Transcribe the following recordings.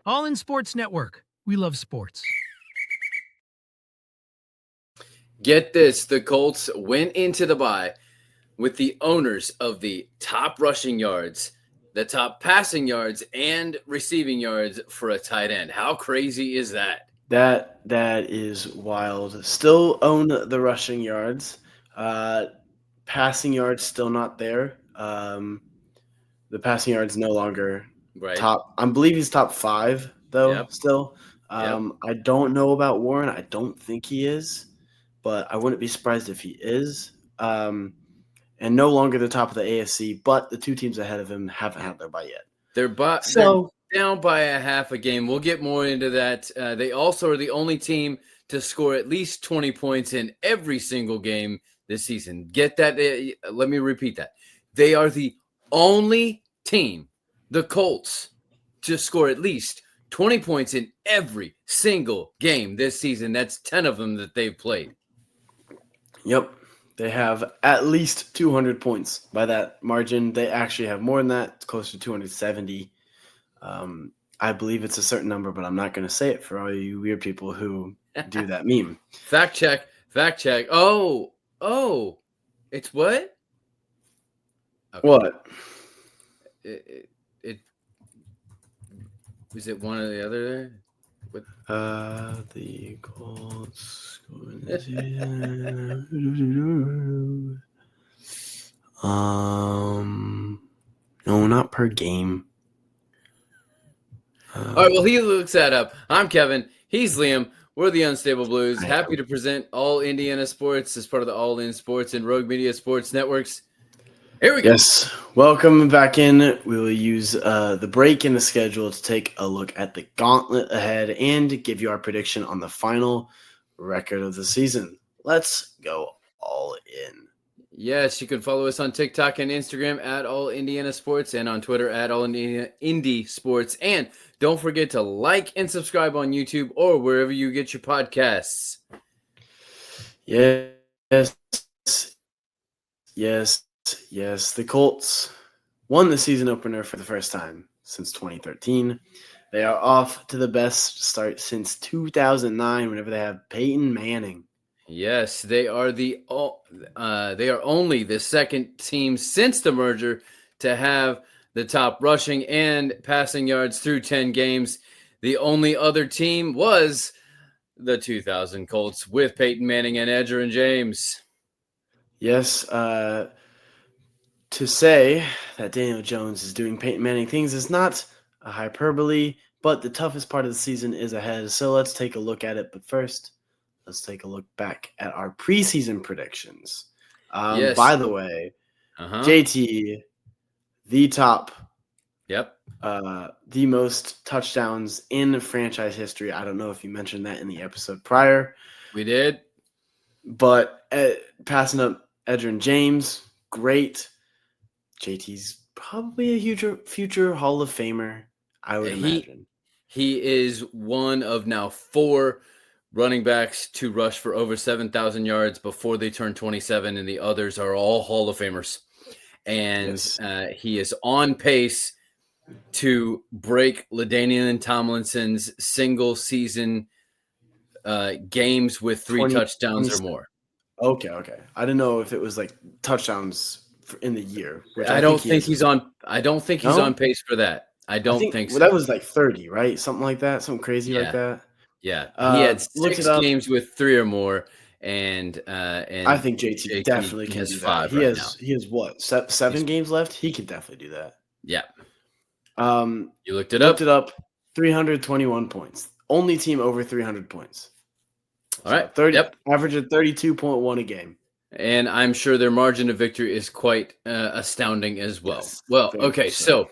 All In Sports Network. We love sports. Get this, the Colts went into the bye with the owners of the top rushing yards, the top passing yards, and receiving yards for a tight end. How crazy is that? That is wild. Still own the rushing yards. Passing yards still not there. The passing yards no longer top. I believe he's top 5 though. Still. I don't know about Warren. I don't think he is, but I wouldn't be surprised if he is. And no longer the top of the AFC, but the two teams ahead of him haven't had their bye yet. They're down by a half a game. We'll get more into that. They also are the only team to score at least 20 points in every single game this season. Get that? Let me repeat that. They are the only team, the Colts, to score at least 20 points in every single game this season. That's 10 of them that they've played. Yep. They have at least 200 points by that margin. They actually have more than that. It's close to 270. I believe it's a certain number, but I'm not going to say it for all you weird people who do that meme. Fact check. Oh, it's what? Okay. What? It is it one or the other there? What? The Colts. No, not per game. All right, well, he looks that up. I'm Kevin. He's Liam. We're the Unstable Blues. Happy to present All Indiana Sports as part of the All In Sports and Rogue Media Sports Networks. Here we go. Yes, welcome back in. We will use the break in the schedule to take a look at the gauntlet ahead and give you our prediction on the final record of the season. Let's go all in. Yes, you can follow us on TikTok and Instagram at All Indiana Sports and on Twitter at All Indiana Indie Sports. And don't forget to like and subscribe on YouTube or wherever you get your podcasts. Yes. The Colts won the season opener for the first time since 2013. They are off to the best start since 2009 whenever they have Peyton Manning. Yes, they are only the second team since the merger to have the top rushing and passing yards through 10 games. The only other team was the 2000 Colts with Peyton Manning and Edgerrin James. Yes, to say that Daniel Jones is doing Peyton Manning things is not a hyperbole, but the toughest part of the season is ahead. So let's take a look at it. But first, let's take a look back at our preseason predictions. Yes. By the way, JT, the top, the most touchdowns in franchise history. I don't know if you mentioned that in the episode prior. We did. But passing up Edgerrin James, great. JT's probably a future Hall of Famer, I would imagine. He is one of now 4 running backs to rush for over 7,000 yards before they turn 27, and the others are all Hall of Famers. And he is on pace to break LaDainian Tomlinson's single season games with 3 touchdowns or more. Okay. I didn't know if it was like touchdowns in the year. I don't think he's on pace for that. I don't think so. Well, that was like 30, right? Something like that. Something crazy like that. Yeah, he had 6 games with 3 or more, and I think JT definitely can do that. He has what 7 games left. He can definitely do that. Yeah. You looked it up. 321 points. Only team over 300 points. All right. Average of 32.1 a game. And I'm sure their margin of victory is quite astounding as well. Yes, well, okay, so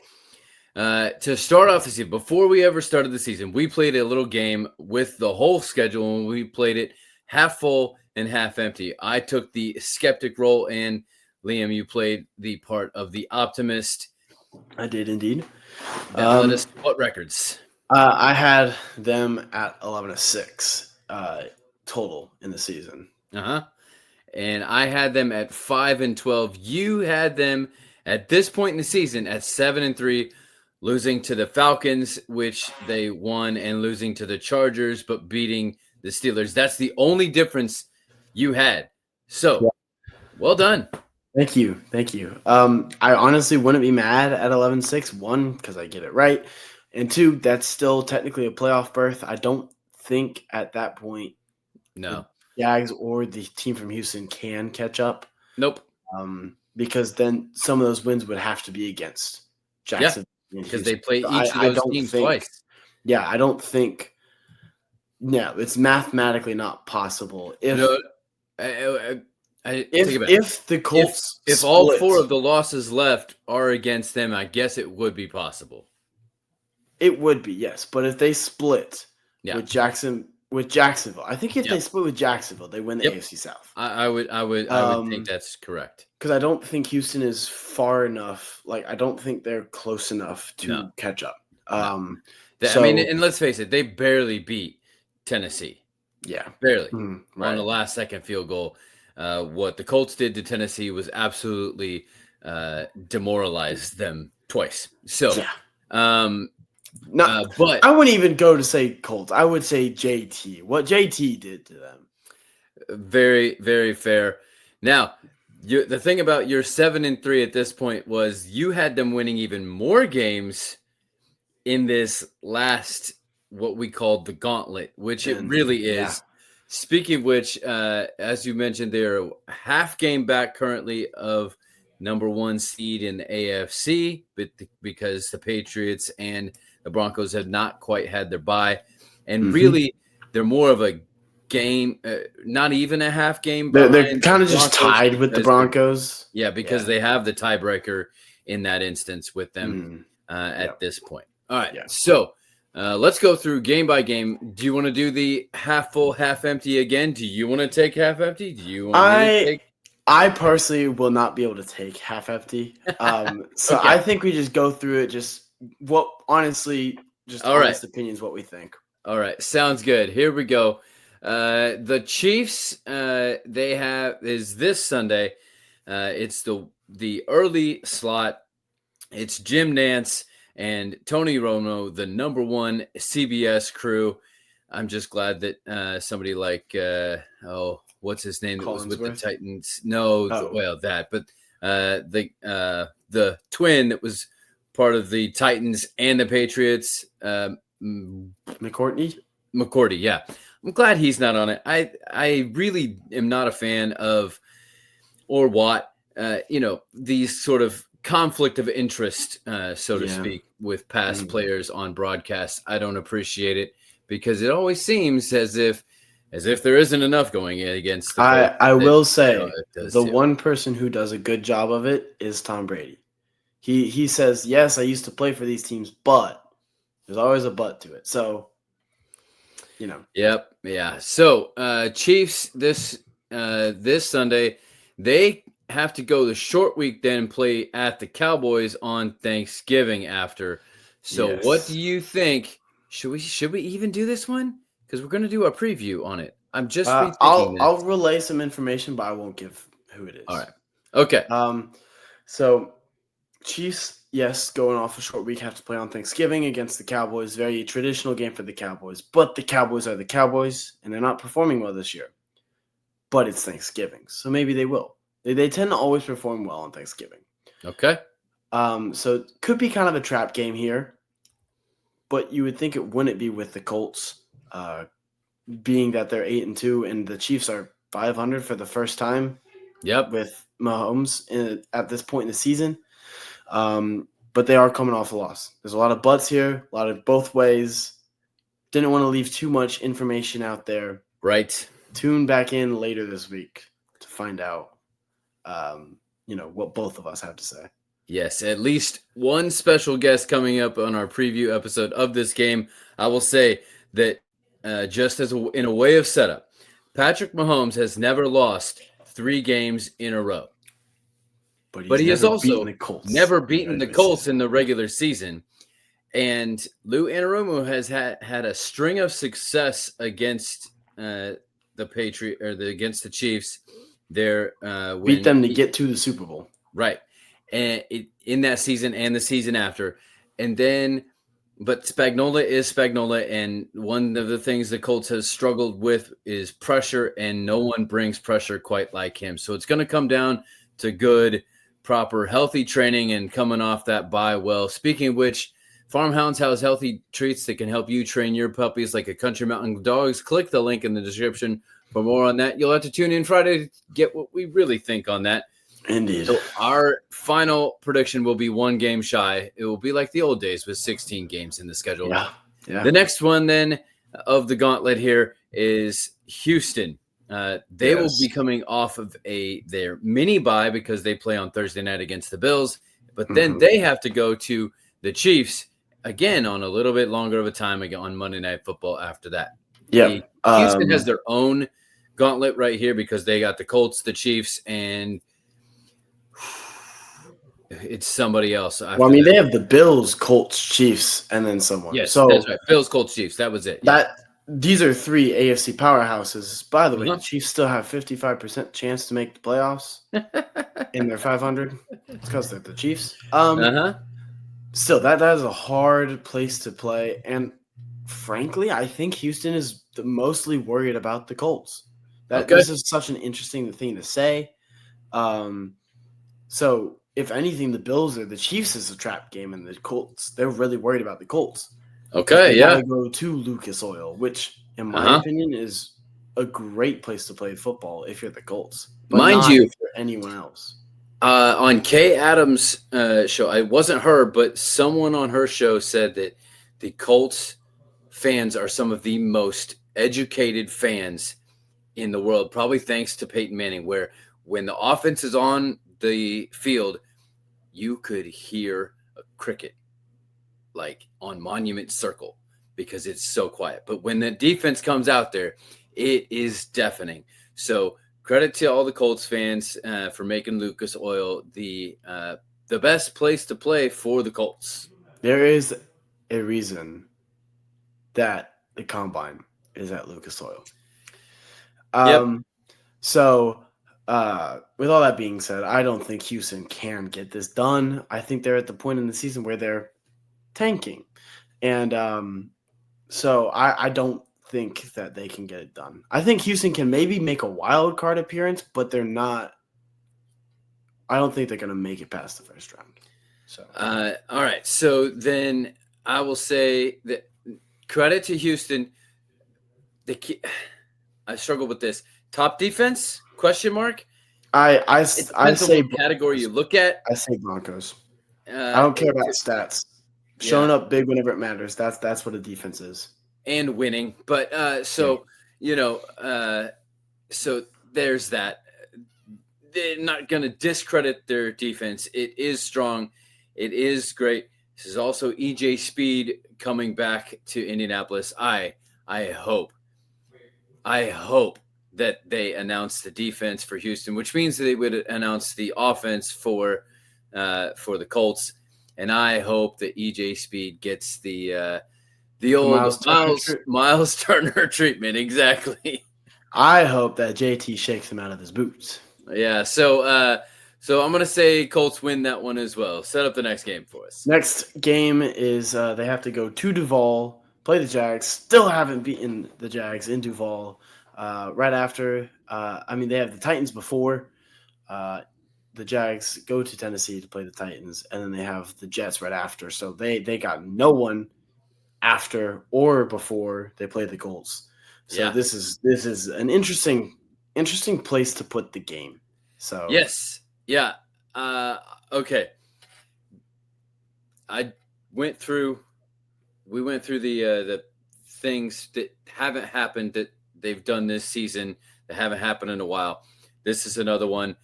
to start off the season, before we ever started the season, we played a little game with the whole schedule, and we played it half full and half empty. I took the skeptic role, and Liam, you played the part of the optimist. I did indeed. Let us what records? I had them at 11-6 total in the season. And I had them at 5-12. You had them at this point in the season at 7-3. losing to the Falcons, which they won, and losing to the Chargers, but beating the Steelers. That's the only difference you had. So, well done. Thank you. I honestly wouldn't be mad at 11-6. One, because I get it right. And two, that's still technically a playoff berth. I don't think at that point No. the Jags or the team from Houston can catch up. Nope. Because then some of those wins would have to be against Jacksonville. Because they play each of those teams twice. Yeah, I don't think – no, it's mathematically not possible. If the Colts if all four of the losses left are against them, I guess it would be possible. It would be, yes. But if they split with Jacksonville, I think if they split with Jacksonville, they win the AFC South. I would think that's correct. Because I don't think Houston is far enough. Like, I don't think they're close enough to catch up. And let's face it, they barely beat Tennessee. Yeah. Barely. On the last second field goal. What the Colts did to Tennessee was absolutely demoralized them twice. So, but I wouldn't even go to say Colts. I would say JT. What JT did to them. Very, very fair. Now, the thing about your 7-3 at this point was you had them winning even more games in this last, what we called the gauntlet, which it really is. Yeah. Speaking of which, as you mentioned, they're a half game back currently of number 1 seed in the AFC, but because the Patriots and the Broncos have not quite had their bye. And really, they're more of a game, not even a half game. They're kind of just tied with the Broncos. Yeah, because they have the tiebreaker in that instance with them at this point. All right, so let's go through game by game. Do you want to do the half full, half empty again? Do you want to take half empty? Do you want me to take? I personally will not be able to take half empty. So I think we just go through it. Just honest opinions, what we think. All right, sounds good. Here we go. The Chiefs, they have is this Sunday. It's the early slot. It's Jim Nance and Tony Romo, the number 1 CBS crew. I'm just glad that somebody like what's his name that was with the Titans? No, but the twin that was part of the Titans and the Patriots, McCourty, yeah. I'm glad he's not on it. I really am not a fan of these sort of conflict of interest, so to speak, with past players on broadcast. I don't appreciate it because it always seems as if there isn't enough going against. I will say the one person who does a good job of it is Tom Brady. He says, yes, I used to play for these teams, but there's always a but to it. So, Yep. Yeah. So Chiefs this Sunday, they have to go the short week then play at the Cowboys on Thanksgiving after. So what do you think? Should we even do this one? Because we're going to do a preview on it. I'm just I'll relay some information, but I won't give who it is. All right. Okay. So Chiefs, yes, going off a short week, have to play on Thanksgiving against the Cowboys. Very traditional game for the Cowboys. But the Cowboys are the Cowboys, and they're not performing well this year. But it's Thanksgiving, so maybe they will. They tend to always perform well on Thanksgiving. Okay. So it could be kind of a trap game here. But you would think it wouldn't be with the Colts, being that they're 8-2 and the Chiefs are 500 for the first time. Yep. With Mahomes at this point in the season. But they are coming off a loss. There's a lot of buts here, a lot of both ways. Didn't want to leave too much information out there. Right. Tune back in later this week to find out, what both of us have to say. Yes, at least one special guest coming up on our preview episode of this game. I will say that just in a way of setup, Patrick Mahomes has never lost 3 games in a row. But he has also never beaten the Colts in the regular season. And Lou Anarumo has had a string of success against the against the Chiefs. Beat them to get to the Super Bowl. Right. And in that season and the season after. And then, but Spagnuolo is Spagnuolo, and one of the things the Colts has struggled with is pressure, and no one brings pressure quite like him. So it's going to come down to good, proper, healthy training and coming off that bye well. Speaking of which, Farmhounds has healthy treats that can help you train your puppies like a country mountain dogs. Click the link in the description for more on that. You'll have to tune in Friday to get what we really think on that. Indeed. So our final prediction will be one game shy. It will be like the old days with 16 games in the schedule. Yeah. The next one then of the gauntlet here is Houston. They will be coming off of their mini bye because they play on Thursday night against the Bills. But then they have to go to the Chiefs again on a little bit longer of a time again on Monday Night Football after that. Yeah. Houston has their own gauntlet right here because they got the Colts, the Chiefs, and it's somebody else. Well, I mean, they have the Bills, Colts, Chiefs, and then someone. Yes, so that's right. Bills, Colts, Chiefs. That was it. Yeah. These are 3 AFC powerhouses. By the way, the Chiefs still have 55% chance to make the playoffs in their 500. It's because they're the Chiefs. Still, that is a hard place to play. And frankly, I think Houston is mostly worried about the Colts. This is such an interesting thing to say. So if anything, the Bills or the Chiefs is a trap game, and the Colts, they're really worried about the Colts. Okay, Gotta go to Lucas Oil, which, in my opinion, is a great place to play football if you're the Colts. But mind you, if you're anyone else. On Kay Adams' show, it wasn't her, but someone on her show said that the Colts fans are some of the most educated fans in the world, probably thanks to Peyton Manning, where when the offense is on the field, you could hear a cricket like on Monument Circle because it's so quiet. But when the defense comes out there, it is deafening. So credit to all the Colts fans for making Lucas Oil the best place to play for the Colts. There is a reason that the combine is at Lucas Oil. So with all that being said, I don't think Houston can get this done. I think they're at the point in the season where they're tanking. And so I don't think that they can get it done. I think Houston can maybe make a wild card appearance, but they're not. I don't think they're going to make it past the first round. So all right. So then I will say that credit to Houston. I struggle with this. Top defense? Question mark. I say what category you look at. I say Broncos. I don't care about stats. Showing up big whenever it matters. That's what a defense is. And winning. But so there's that. They're not going to discredit their defense. It is strong. It is great. This is also EJ Speed coming back to Indianapolis. I hope that they announce the defense for Houston, which means that they would announce the offense for the Colts. And I hope that EJ Speed gets the old Miles Turner treatment. Exactly. I hope that JT shakes him out of his boots. Yeah. So I'm going to say Colts win that one as well. Set up the next game for us. Next game is they have to go to Duval, play the Jags. Still haven't beaten the Jags in Duval. Right after, they have the Titans before. The Jags go to Tennessee to play the Titans, and then they have the Jets right after. So they got no one after or before they play the Colts. So this is an interesting place to put the game. So yes, yeah, okay. We went through the things that haven't happened that they've done this season that haven't happened in a while. This is another one.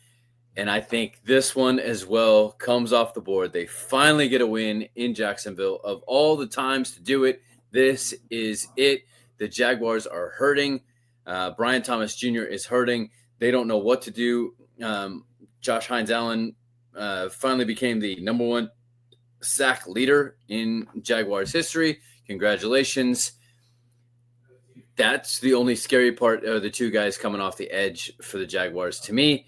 And I think this one as well comes off the board. They finally get a win in Jacksonville. Of all the times to do it, this is it. The Jaguars are hurting. Brian Thomas Jr. is hurting. They don't know what to do. Josh Hines-Allen finally became the number 1 sack leader in Jaguars history. Congratulations. That's the only scary part of the two guys coming off the edge for the Jaguars to me.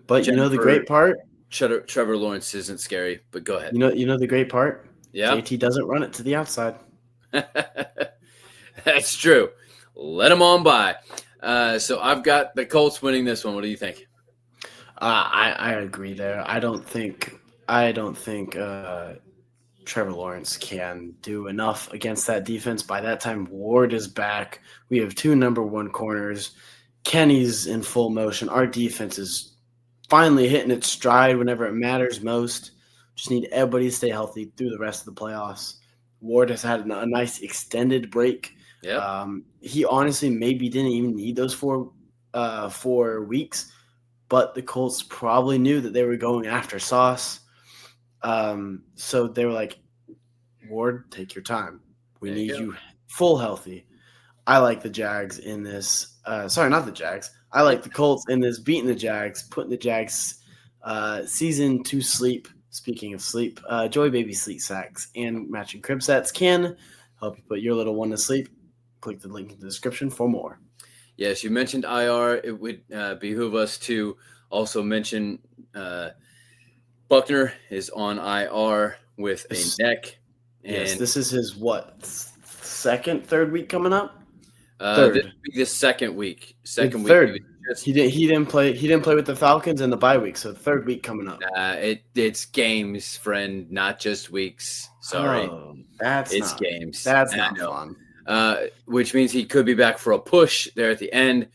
But you know the great part? Trevor Lawrence isn't scary, but go ahead. You know the great part? Yeah. JT doesn't run it to the outside. That's true. Let them on by. So I've got the Colts winning this one. What do you think? I agree there. I don't think Trevor Lawrence can do enough against that defense. By that time, Ward is back. We have 2 number 1 corners. Kenny's in full motion. Our defense is finally hitting its stride whenever it matters most. Just need everybody to stay healthy through the rest of the playoffs. Ward has had a nice extended break. Yep. He honestly maybe didn't even need those 4 weeks, but the Colts probably knew that they were going after Sauce. So they were like, Ward, take your time. We need you full healthy. I like the Jags in this. Sorry, not the Jags. I like the Colts in this, beating the Jags, putting the Jags season to sleep. Speaking of sleep, Joi Baby sleep sacks and matching crib sets can help you put your little one to sleep. Click the link in the description for more. Yes, you mentioned IR. It would behoove us to also mention Buckner is on IR with a neck. And yes, this is his third week coming up. This will be the second week. Third. He didn't play with the Falcons in the bye week, so third week coming up. It's games, friend, not just weeks. Sorry, it's games. That's not fun. Which means he could be back for a push there at the end.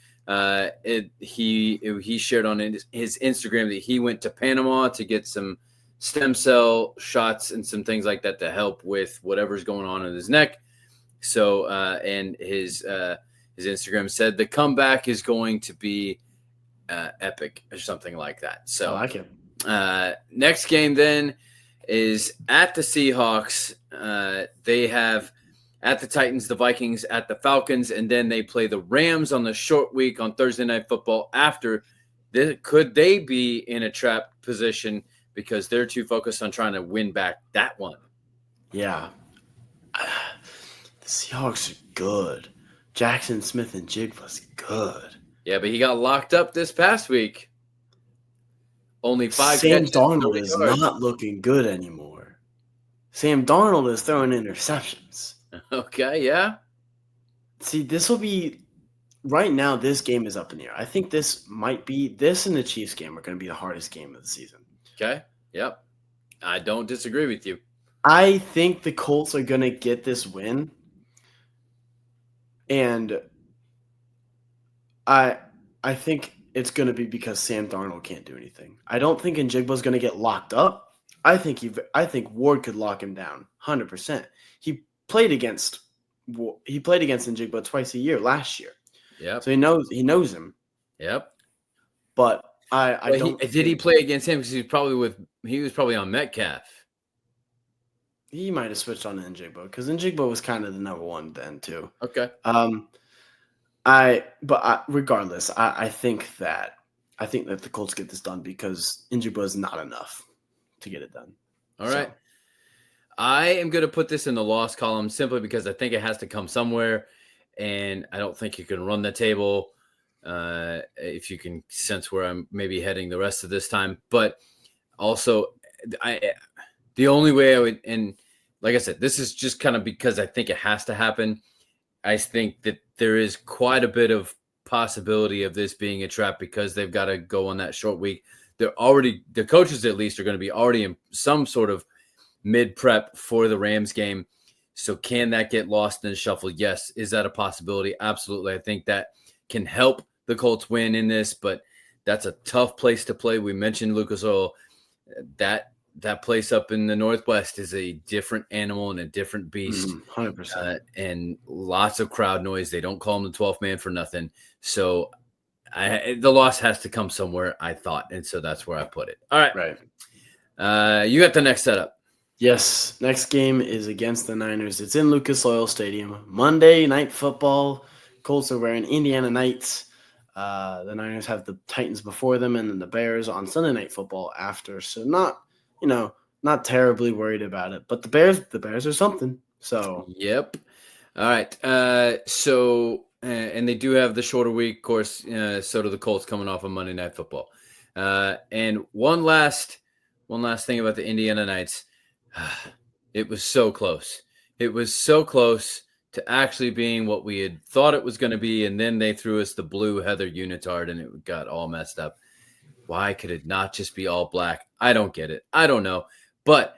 He shared on his Instagram that he went to Panama to get some stem cell shots and some things like that to help with whatever's going on in his neck. So, and his Instagram said the comeback is going to be epic or something like that. So, I like it. Next game then is at the Seahawks. They have at the Titans, the Vikings, at the Falcons, and then they play the Rams on the short week on Thursday Night Football. After this, could they be in a trap position because they're too focused on trying to win back that one? Yeah. The Seahawks are good. Jackson Smith and Jigba's good. Yeah, but he got locked up this past week. Only 5 Sam catches. Darnold is not looking good anymore. Sam Darnold is throwing interceptions. Okay, yeah. See, this will be right now. This game is up in the air. I think this and the Chiefs game are going to be the hardest game of the season. Okay. Yep. I don't disagree with you. I think the Colts are going to get this win. And I think it's going to be because Sam Darnold can't do anything. I don't think Njigba's going to get locked up. I think Ward could lock him down 100%. He played against Njigba twice a year last year. Yeah. So he knows him. Yep. But I don't. Did he play against him because he was probably on Metcalf? He might have switched on to Njigba because Njigba was kind of the number one then too. Okay. Regardless, I think that the Colts get this done because Njigba is not enough to get it done. All right. I am going to put this in the loss column simply because I think it has to come somewhere, and I don't think you can run the table if you can sense where I'm maybe heading the rest of this time. But also, the only way I would, and like I said, this is just kind of because I think it has to happen. I think that there is quite a bit of possibility of this being a trap because they've got to go on that short week. The coaches at least are going to be already in some sort of mid-prep for the Rams game. So can that get lost in the shuffle? Yes. Is that a possibility? Absolutely. I think that can help the Colts win in this, but that's a tough place to play. We mentioned Lucas Oil. That place up in the Northwest is a different animal and a different beast. 100%. And lots of crowd noise. They don't call him the 12th man for nothing. So the loss has to come somewhere, I thought. And so that's where I put it. All right. Right. You got the next setup. Yes. Next game is against the Niners. It's in Lucas Oil Stadium. Monday Night Football. Colts are wearing Indiana Knights. The Niners have the Titans before them and then the Bears on Sunday Night Football after. So not terribly worried about it. But the Bears are something. So yep. All right. And they do have the shorter week, of course. So do the Colts coming off of Monday Night Football. And one last thing about the Indiana Knights. It was so close. It was so close to actually being what we had thought it was going to be, and then they threw us the blue Heather unitard, and it got all messed up. Why could it not just be all black? I don't get it. I don't know. But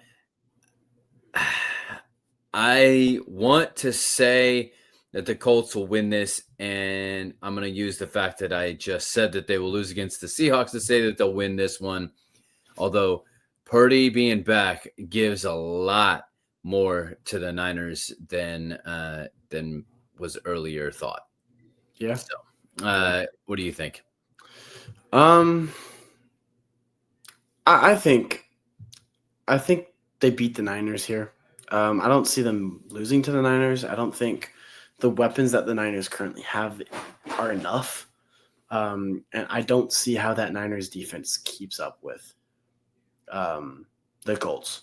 I want to say that the Colts will win this, and I'm going to use the fact that I just said that they will lose against the Seahawks to say that they'll win this one. Although Purdy being back gives a lot more to the Niners than was earlier thought. Yeah. So, what do you think? I think they beat the Niners here. I don't see them losing to the Niners. I don't think the weapons that the Niners currently have are enough. And I don't see how that Niners defense keeps up with the Colts.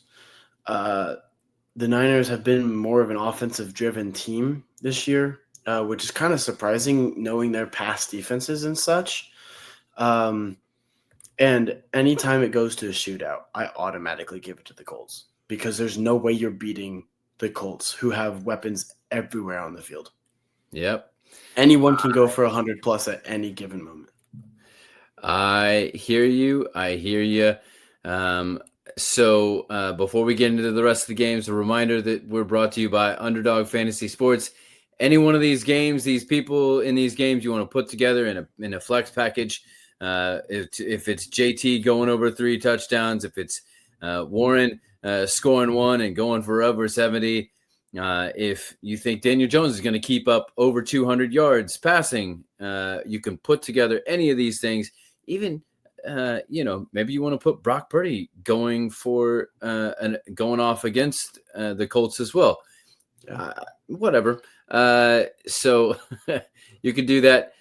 The Niners have been more of an offensive-driven team this year, which is kind of surprising knowing their past defenses and such. And anytime it goes to a shootout, I automatically give it to the Colts because there's no way you're beating the Colts, who have weapons everywhere on the field. Yep. Anyone can go for 100+ at any given moment. I hear you. So before we get into the rest of the games, a reminder that we're brought to you by Underdog Fantasy Sports. Any one of these games, these people in these games, you want to put together in a flex package. If it's JT going over 3 touchdowns, if it's Warren scoring 1 and going for over 70, if you think Daniel Jones is going to keep up over 200 yards passing, you can put together any of these things. Even maybe you want to put Brock Purdy going for going off against the Colts as well. Whatever. So you could do that.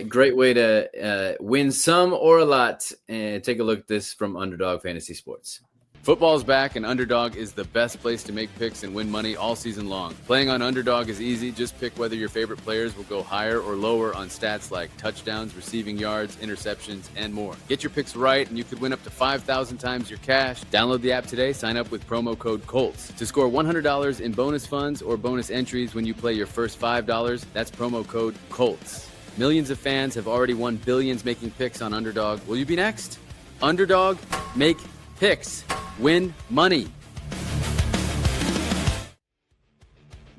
Great way to win some or a lot. And take a look at this from Underdog Fantasy Sports. Football's back, and Underdog is the best place to make picks and win money all season long. Playing on Underdog is easy. Just pick whether your favorite players will go higher or lower on stats like touchdowns, receiving yards, interceptions, and more. Get your picks right, and you could win up to 5,000 times your cash. Download the app today. Sign up with promo code COLTS to score $100 in bonus funds or bonus entries when you play your first $5. That's promo code COLTS. Millions of fans have already won billions making picks on Underdog. Will you be next? Underdog, make picks. Win money.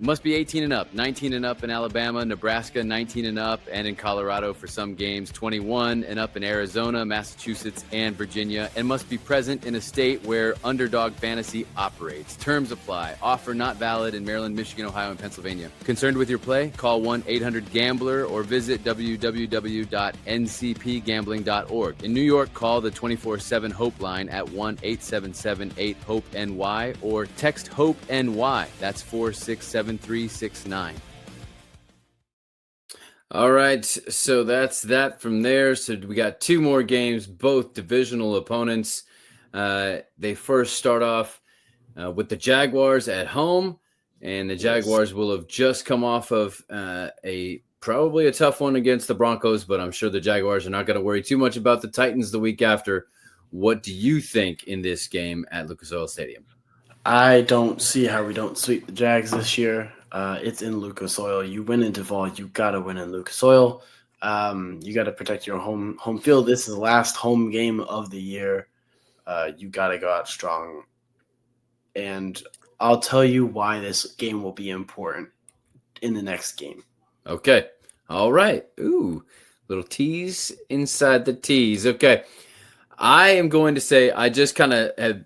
Must be 18 and up, 19 and up in Alabama, Nebraska, 19 and up, and in Colorado for some games, 21 and up in Arizona, Massachusetts, and Virginia, and must be present in a state where Underdog Fantasy operates. Terms apply. Offer not valid in Maryland, Michigan, Ohio, and Pennsylvania. Concerned with your play? Call 1-800-GAMBLER or visit www.ncpgambling.org. In New York, call the 24/7 Hope line at 1-877-8-HOPE-NY or text HOPE-NY. That's 467-369. All right, so that's that from there. So we got 2 more games, both divisional opponents. They first start off with the Jaguars at home, and the Jaguars will have just come off of probably a tough one against the Broncos, but I'm sure the Jaguars are not going to worry too much about the Titans the week after. What do you think in this game at Lucas Oil Stadium? I don't see how we don't sweep the Jags this year. It's in Lucas Oil. You win in Duval, you got to win in Lucas Oil. You got to protect your home field. This is the last home game of the year. You got to go out strong. And I'll tell you why this game will be important in the next game. Okay. All right. Ooh, little tease inside the tease. Okay. I am going to say I just kind of had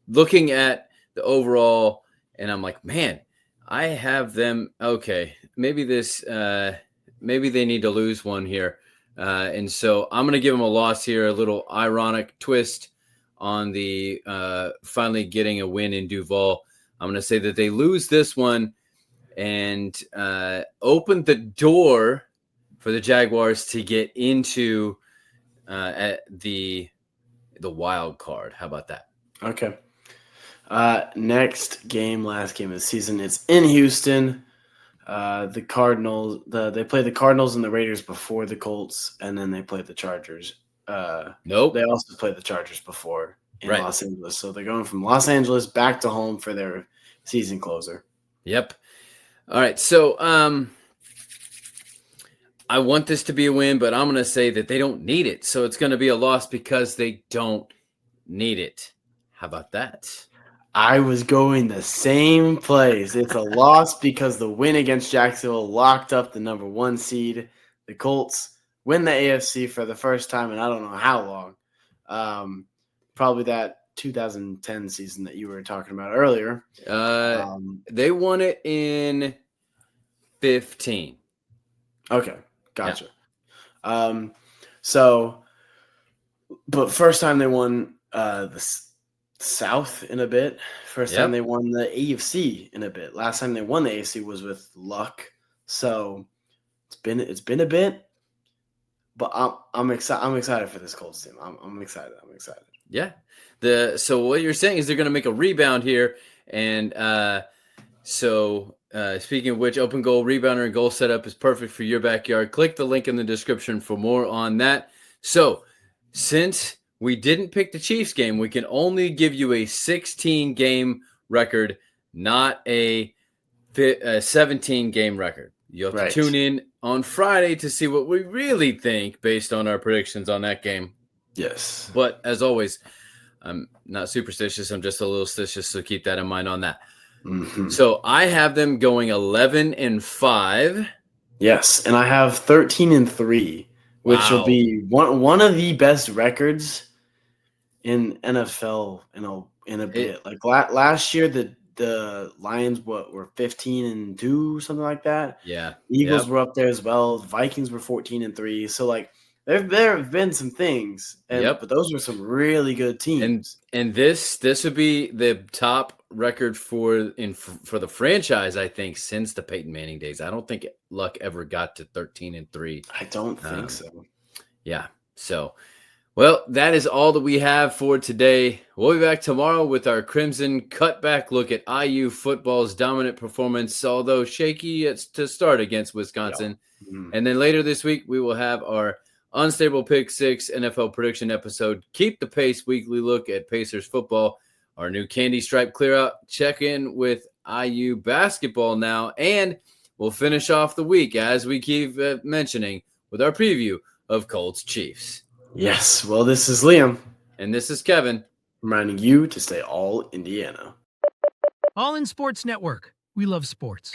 looking at the overall, and I'm like, man, I have them. Okay, maybe maybe they need to lose one here, and so I'm going to give them a loss here. A little ironic twist on the finally getting a win in Duval. I'm going to say that they lose this one and open the door for the Jaguars to get into the wild card. How about that? Okay. Next game, last game of the season. It's in Houston. The Cardinals. They play the Cardinals and the Raiders before the Colts, and then they play the Chargers. Nope. They also played the Chargers before in Los Angeles. So they're going from Los Angeles back to home for their season closer. Yep. All right. So I want this to be a win, but I'm going to say that they don't need it. So it's going to be a loss because they don't need it. How about that? I was going the same place. It's a loss because the win against Jacksonville locked up the number 1 seed. The Colts win the AFC for the first time in I don't know how long. Probably that 2010 season that you were talking about earlier. They won it in 15. Okay, gotcha. Yeah. But first time they won the South in a bit. First time they won the AFC in a bit. Last time they won the AFC was with luck. So it's been a bit, but I'm excited for this Colts team. I'm excited. Yeah. So what you're saying is they're going to make a rebound here, and speaking of which, open goal rebounder and goal setup is perfect for your backyard. Click the link in the description for more on that. So since we didn't pick the Chiefs game, we can only give you a 16-game record, not a 17-game record. You'll have to tune in on Friday to see what we really think based on our predictions on that game. Yes. But as always, I'm not superstitious. I'm just a little stitious, so keep that in mind on that. Mm-hmm. So I have them going 11-5. Yes, and I have 13-3, which will be one of the best records in NFL in a bit. Like last year, the Lions were 15-2, something like that. Yeah, Eagles were up there as well. The Vikings were 14-3. So like there have been some things, but those were some really good teams. And this would be the top record for the franchise, I think, since the Peyton Manning days. I don't think Luck ever got to 13-3. I don't think so. Yeah. So, well, that is all that we have for today. We'll be back tomorrow with our Crimson cutback look at IU football's dominant performance, although shaky to start against Wisconsin. Yep. Mm-hmm. And then later this week, we will have our Unstable Pick 6 NFL prediction episode. Keep the pace weekly look at Pacers football. Our new candy stripe clear out. Check in with IU basketball now. And we'll finish off the week, as we keep mentioning, with our preview of Colts Chiefs. Yes. Well, this is Liam. And this is Kevin. Reminding you to stay all Indiana. All in Sports Network. We love sports.